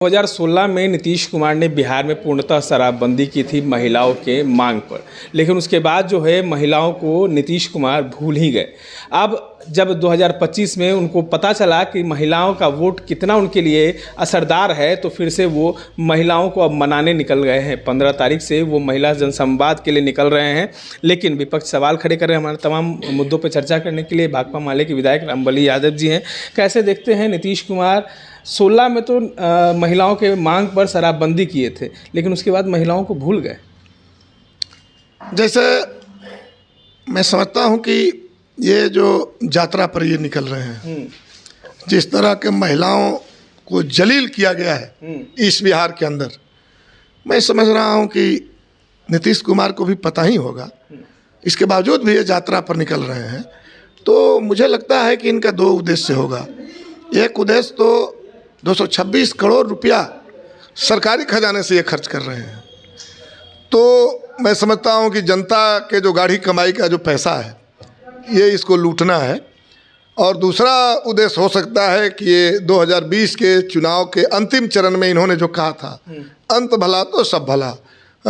2016 में नीतीश कुमार ने बिहार में पूर्णतः शराबबंदी की थी महिलाओं के मांग पर, लेकिन उसके बाद जो है महिलाओं को नीतीश कुमार भूल ही गए। अब जब 2025 में उनको पता चला कि महिलाओं का वोट कितना उनके लिए असरदार है, तो फिर से वो महिलाओं को अब मनाने निकल गए हैं। 15 तारीख से वो महिला जनसंवाद के लिए निकल रहे हैं, लेकिन विपक्ष सवाल खड़े कर रहे हैं। हमारे तमाम मुद्दों पर चर्चा करने के लिए भाकपा माले के विधायक रामबली यादव जी हैं। कैसे देखते हैं नीतीश कुमार 16 में तो महिलाओं के मांग पर शराबबंदी किए थे, लेकिन उसके बाद महिलाओं को भूल गए। जैसे मैं समझता हूं कि ये जो यात्रा पर ये निकल रहे हैं, जिस तरह के महिलाओं को जलील किया गया है इस बिहार के अंदर, मैं समझ रहा हूं कि नीतीश कुमार को भी पता ही होगा। इसके बावजूद भी ये यात्रा पर निकल रहे हैं, तो मुझे लगता है कि इनका दो उद्देश्य होगा। एक उद्देश्य तो 226 करोड़ रुपया सरकारी खजाने से ये खर्च कर रहे हैं, तो मैं समझता हूँ कि जनता के जो गाढ़ी कमाई का जो पैसा है ये इसको लूटना है। और दूसरा उद्देश्य हो सकता है कि ये 2020 के चुनाव के अंतिम चरण में इन्होंने जो कहा था, अंत भला तो सब भला,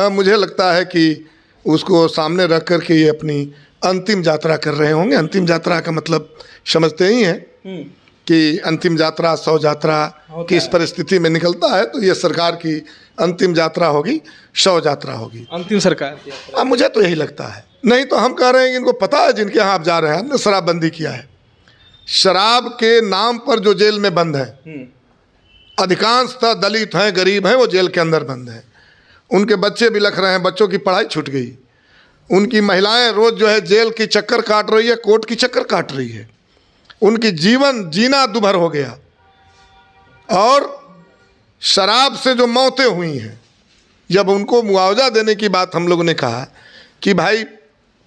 मुझे लगता है कि उसको सामने रख कर के ये अपनी अंतिम यात्रा कर रहे होंगे। अंतिम यात्रा का मतलब समझते ही हैं कि अंतिम यात्रा 100 यात्रा किस परिस्थिति में निकलता है, तो ये सरकार की अंतिम यात्रा होगी, 100 यात्रा होगी, अंतिम सरकार की। अब मुझे तो यही लगता है। नहीं तो हम कह रहे हैं कि इनको पता है जिनके यहाँ आप जा रहे हैं, हमने शराबबंदी किया है। शराब के नाम पर जो जेल में बंद है, अधिकांशतः दलित हैं, गरीब हैं, वो जेल के अंदर बंद हैं। उनके बच्चे बिलख रहे हैं, बच्चों की पढ़ाई छूट गई। उनकी महिलाएं रोज जो है जेल की चक्कर काट रही है, कोर्ट की चक्कर काट रही है। उनकी जीवन जीना दुभर हो गया। और शराब से जो मौतें हुई हैं, जब उनको मुआवजा देने की बात हम लोगों ने कहा कि भाई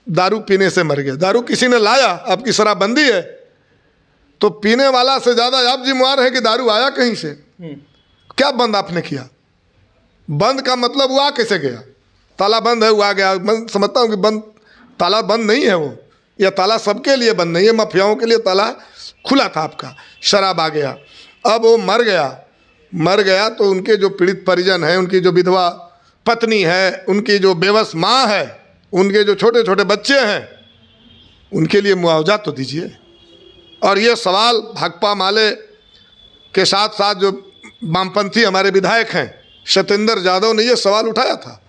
दारू पीने से मर गया, दारू किसी ने लाया, आपकी शराबबंदी है, तो पीने वाला से ज़्यादा आप जिम्मेवार हैं कि दारू आया कहीं से। क्या बंद आपने किया? बंद का मतलब वो आ कैसे गया? ताला बंद है, वो आ गया। मैं समझता हूँ कि बंद ताला बंद नहीं है, वो यह ताला सबके लिए बंद नहीं है, माफियाओं के लिए ताला खुला था आपका। शराब आ गया, अब वो मर गया तो उनके जो पीड़ित परिजन हैं, उनकी जो विधवा पत्नी है, उनकी जो बेबस माँ है, उनके जो छोटे छोटे बच्चे हैं, उनके लिए मुआवजा तो दीजिए। और ये सवाल भाकपा माले के साथ साथ जो वामपंथी हमारे विधायक हैं, सत्येंद्र यादव ने ये सवाल उठाया था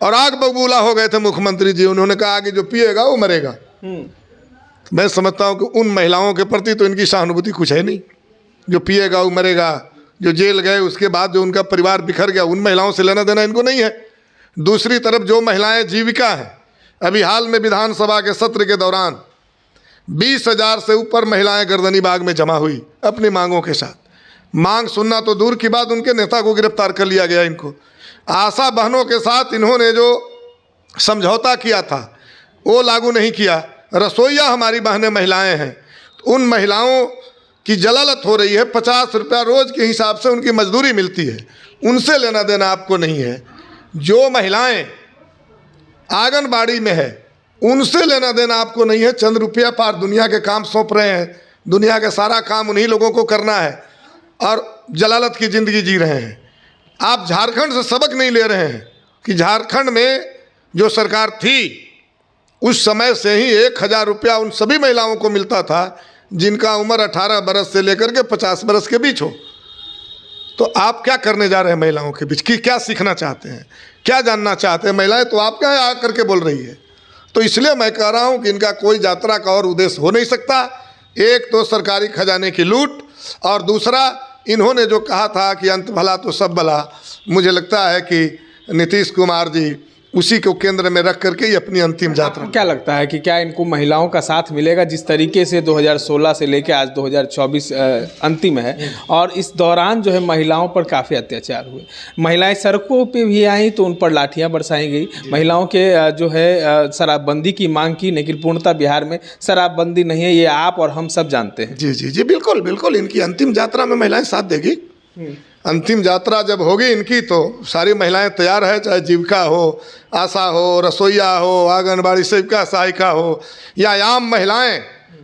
और आग बबूला हो गए थे मुख्यमंत्री जी। उन्होंने कहा कि जो पिएगा वो मरेगा। मैं समझता हूँ कि उन महिलाओं के प्रति तो इनकी सहानुभूति कुछ है नहीं। जो पिएगा वो मरेगा, जो जेल गए उसके बाद जो उनका परिवार बिखर गया, उन महिलाओं से लेना देना इनको नहीं है। दूसरी तरफ जो महिलाएं जीविका हैं, अभी हाल में विधानसभा के सत्र के दौरान 20,000 से ऊपर महिलाएं गर्दनी बाग में जमा हुई अपनी मांगों के साथ। मांग सुनना तो दूर की बात, उनके नेता को गिरफ्तार कर लिया गया। इनको आशा बहनों के साथ इन्होंने जो समझौता किया था वो लागू नहीं किया। रसोइया हमारी बहनें महिलाएं हैं, उन महिलाओं की जलालत हो रही है। 50 रुपया रोज के हिसाब से उनकी मजदूरी मिलती है, उनसे लेना देना आपको नहीं है। जो महिलाएं आंगनबाड़ी में है, उनसे लेना देना आपको नहीं है। चंद रुपया पार दुनिया के काम सौंप रहे हैं, दुनिया का सारा काम उन्हीं लोगों को करना है और जलालत की ज़िंदगी जी रहे हैं। आप झारखंड से सबक नहीं ले रहे हैं कि झारखंड में जो सरकार थी उस समय से ही 1,000 रुपया उन सभी महिलाओं को मिलता था जिनका उम्र 18 बरस से लेकर के 50 बरस के बीच हो। तो आप क्या करने जा रहे हैं महिलाओं के बीच? कि क्या सीखना चाहते हैं, क्या जानना चाहते हैं? महिलाएं तो आपका है आकर के बोल रही है। तो इसलिए मैं कह रहा हूं कि इनका कोई यात्रा का और उद्देश्य हो नहीं सकता। एक तो सरकारी खजाने की लूट, और दूसरा इन्होंने जो कहा था कि अंत भला तो सब भला, मुझे लगता है कि नीतीश कुमार जी उसी को केंद्र में रख करके ये अपनी अंतिम यात्रा। क्या लगता है कि क्या इनको महिलाओं का साथ मिलेगा? जिस तरीके से 2016 से लेकर आज 2024 अंतिम है, और इस दौरान जो है महिलाओं पर काफ़ी अत्याचार हुए। महिलाएं सड़कों पे भी आई तो उन पर लाठियां बरसाई गई। महिलाओं के जो है शराबबंदी की मांग की, लेकिन पूर्णतः बिहार में शराबबंदी नहीं है, ये आप और हम सब जानते हैं। जी जी जी, बिल्कुल बिल्कुल। इनकी अंतिम यात्रा में महिलाएं साथ देगी। अंतिम यात्रा जब होगी इनकी, तो सारी महिलाएं तैयार है, चाहे जीविका हो, आशा हो, रसोइया हो, आंगनबाड़ी सेविका सहायिका हो, या आम महिलाएं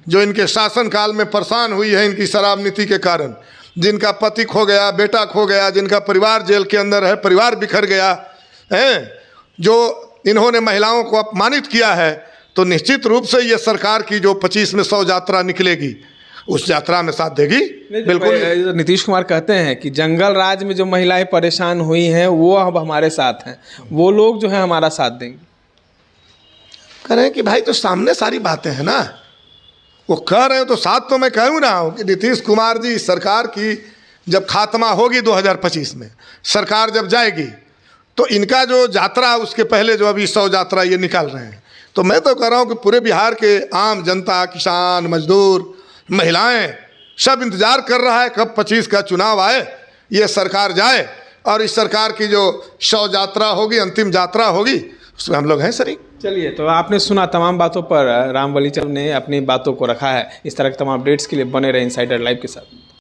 जो इनके शासन काल में परेशान हुई है इनकी शराब नीति के कारण, जिनका पति खो गया, बेटा खो गया, जिनका परिवार जेल के अंदर है, परिवार बिखर गया है, जो इन्होंने महिलाओं को अपमानित किया है, तो निश्चित रूप से ये सरकार की जो 25 में 100 यात्रा निकलेगी उस यात्रा में साथ देगी। बिल्कुल। नीतीश कुमार कहते हैं कि जंगल राज में जो महिलाएं परेशान हुई हैं वो अब हमारे साथ हैं, वो लोग जो है हमारा साथ देंगे। कह रहे हैं कि भाई तो सामने सारी बातें हैं ना, वो कह रहे हैं तो साथ तो मैं कहूँ रहा हूँ कि नीतीश कुमार जी सरकार की जब खात्मा होगी 2025 में, सरकार जब जाएगी तो इनका जो यात्रा उसके पहले जो अभी 100 यात्रा ये निकाल रहे हैं, तो मैं तो कह रहा हूँ कि पूरे बिहार के आम जनता, किसान, मजदूर, महिलाएं सब इंतजार कर रहा है कब 25 का चुनाव आए, ये सरकार जाए और इस सरकार की जो 100 यात्रा होगी, अंतिम यात्रा होगी, उसमें हम लोग हैं शरीक। चलिए, तो आपने सुना तमाम बातों पर राम वलीचंद ने अपनी बातों को रखा है। इस तरह के तमाम अपडेट्स के लिए बने रहे इनसाइडर लाइव के साथ।